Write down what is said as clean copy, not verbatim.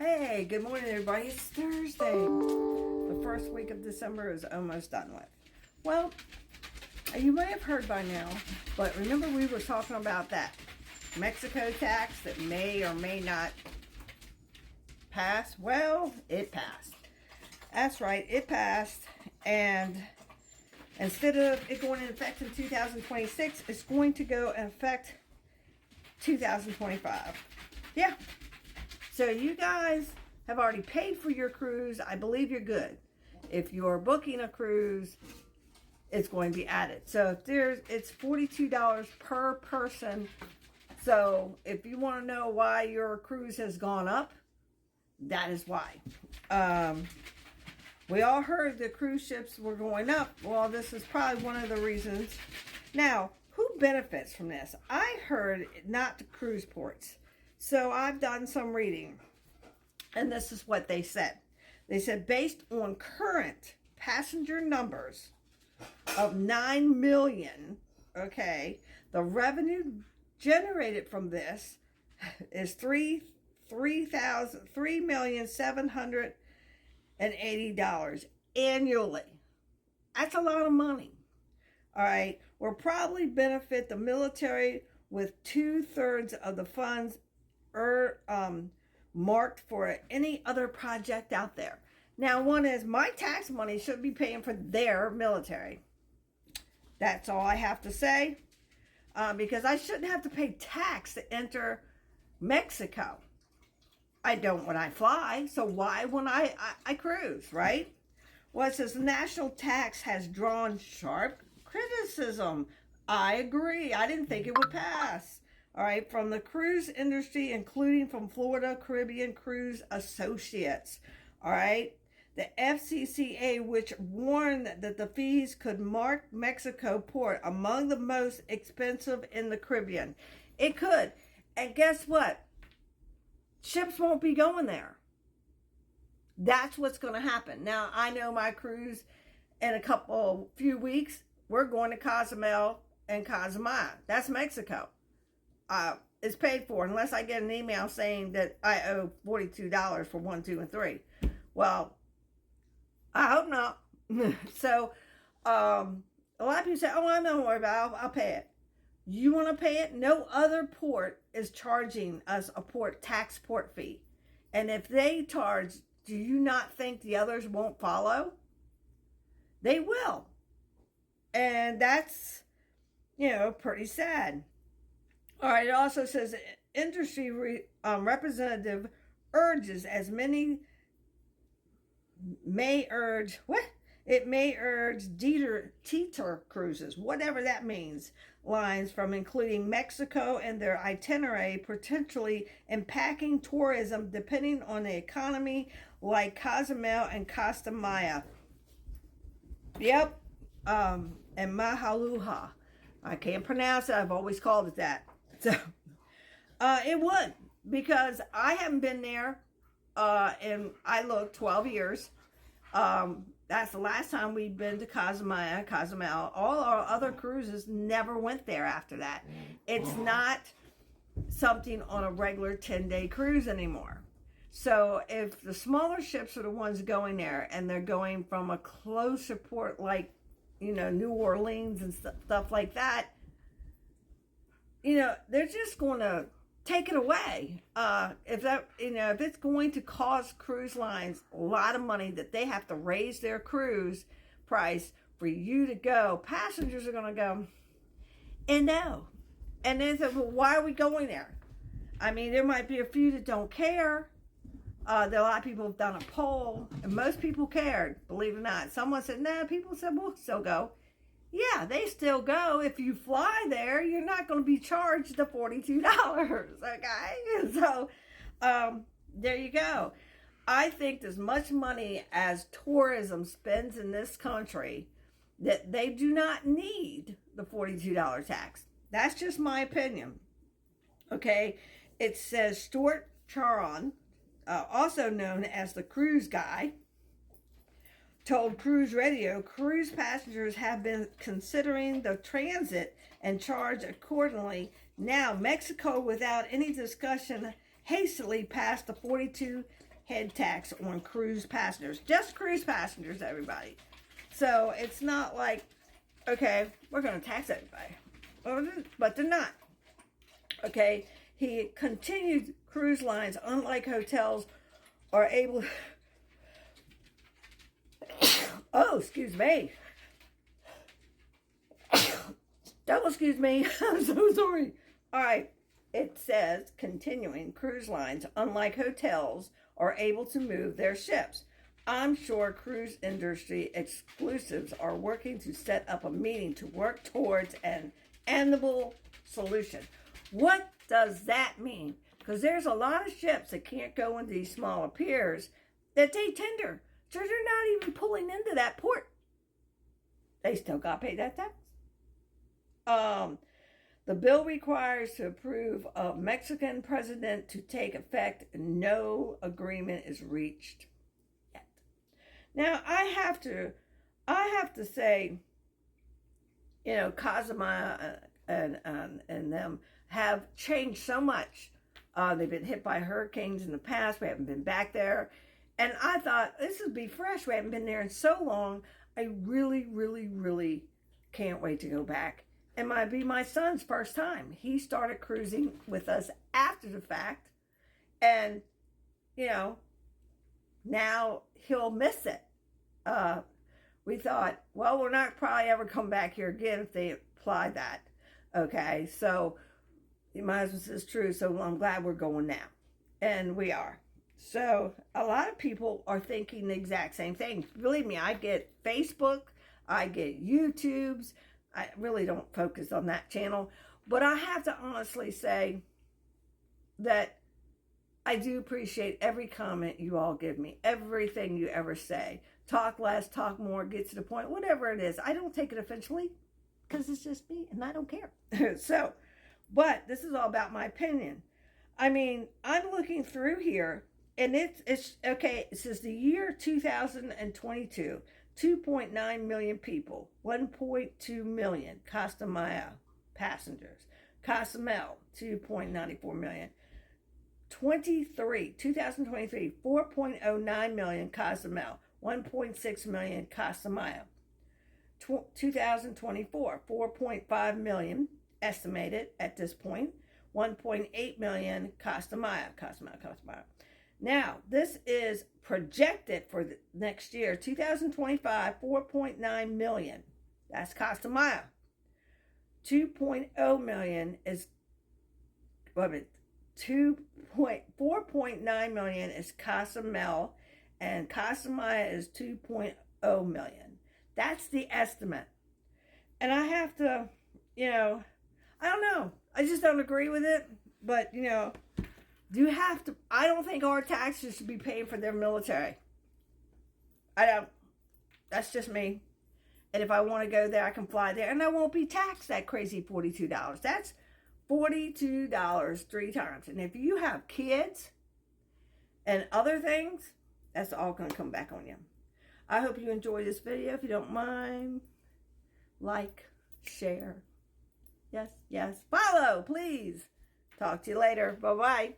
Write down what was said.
Hey, good morning, everybody. It's Thursday. The first week of December is almost done with. Well, you may have heard by now, but remember we were talking about that Mexico tax that may or may not pass? Well, it passed. That's right, it passed. And instead of it going into effect in 2026, it's going to go in effect 2025. Yeah. So you guys have already paid for your cruise. I believe you're good. If you're booking a cruise, it's going to be added. So if it's $42 per person. So if you want to know why your cruise has gone up, that is why. We all heard the cruise ships were going up. Well, this is probably one of the reasons. Now, who benefits from this? I heard not the cruise ports. So I've done some reading, and this is what they said. They said based on current passenger numbers of 9 million, okay, the revenue generated from this is $3,780 annually. That's a lot of money. All right, will probably benefit the military with 2/3 of the funds marked for any other project out there. Now, one is my tax money should be paying for their military. That's all I have to say, because I shouldn't have to pay tax to enter Mexico. I don't when I fly, so why when I cruise, right? Well, it says the national tax has drawn sharp criticism. I agree. I didn't think it would pass. All right, from the cruise industry, including from Florida Caribbean Cruise Associates. All right, the FCCA, which warned that the fees could mark Mexico port among the most expensive in the Caribbean. It could. And guess what? Ships won't be going there. That's what's going to happen. Now, I know my cruise in a few weeks, we're going to Cozumel and Cozumel. That's Mexico. Is paid for unless I get an email saying that I owe $42 for 1, 2, and 3. Well, I hope not. So, a lot of people say, "Oh, I'm not worried about it. I'll pay it." You want to pay it? No other port is charging us a tax port fee, and if they charge, do you not think the others won't follow? They will, and that's pretty sad. All right, it also says industry representative urges as many may urge, It may urge teeter cruises, whatever that means, lines from including Mexico in their itinerary, potentially impacting tourism depending on the economy like Cozumel and Costa Maya. Yep, and Mahaluha. I can't pronounce it. I've always called it that. So, it would, because I haven't been there, and I looked 12 years. That's the last time we'd been to Cozumel. All our other cruises never went there after that. It's not something on a regular 10-day cruise anymore. So if the smaller ships are the ones going there, and they're going from a closer port like, New Orleans and stuff like that, they're just going to take it away. If it's going to cost cruise lines a lot of money that they have to raise their cruise price for you to go, passengers are going to go, and no. And then say, well, why are we going there? I mean, there might be a few that don't care. There are a lot of people have done a poll, and most people cared, believe it or not. Someone said, no, people said, we'll still go. Yeah, they still go. If you fly there, you're not going to be charged the $42, okay? So, there you go. I think as much money as tourism spends in this country, that they do not need the $42 tax. That's just my opinion, okay? It says Stuart Charon, also known as the cruise guy, told Cruise Radio, cruise passengers have been considering the transit and charge accordingly. Now, Mexico, without any discussion, hastily passed the $42 head tax on cruise passengers. Just cruise passengers, everybody. So it's not like, okay, we're going to tax everybody. But they're not. Okay, he continued, cruise lines, unlike hotels, are able... Oh, excuse me. Don't excuse me. I'm so sorry. All right. It says, continuing, cruise lines, unlike hotels, are able to move their ships. I'm sure cruise industry exclusives are working to set up a meeting to work towards an amicable solution. What does that mean? Because there's a lot of ships that can't go into these smaller piers that they tender. So they're not even pulling into that port. They still got to pay that tax. The bill requires to approve of Mexican president to take effect. No agreement is reached yet. Now I have to say, you know, Cozumel and them have changed so much. They've been hit by hurricanes in the past. We haven't been back there. And I thought, this would be fresh. We haven't been there in so long. I really, really, really can't wait to go back. It might be my son's first time. He started cruising with us after the fact. And, you know, now he'll miss it. We thought, well, we're not probably ever come back here again if they apply that. Okay, so my husband says true, so I'm glad we're going now. And we are. So a lot of people are thinking the exact same thing. Believe me, I get Facebook, I get YouTubes. I really don't focus on that channel. But I have to honestly say that I do appreciate every comment you all give me, everything you ever say. Talk less, talk more, get to the point, whatever it is. I don't take it offensively because it's just me and I don't care. So, but this is all about my opinion. I mean, I'm looking through here and it's okay. It says the year 2022. 2.9 million people, 1.2 million Cozumel passengers. Cozumel, 2.94 million. 2023, 4.09 million Cozumel, 1.6 million Cozumel. 2024, 4.5 million estimated at this point, 1.8 million Cozumel. Now, this is projected for the next year, 2025, 4.9 million. That's Cozumel. 2.0 million is, 4.9 million is Cozumel, and Cozumel is 2.0 million. That's the estimate. And I have to, you know, I don't know. I just don't agree with it. But, you know, I don't think our taxes should be paying for their military. I don't. That's just me. And if I want to go there, I can fly there. And I won't be taxed that crazy $42. That's $42 3 times. And if you have kids and other things, that's all going to come back on you. I hope you enjoy this video. If you don't mind, like, share. Yes, follow, please. Talk to you later. Bye-bye.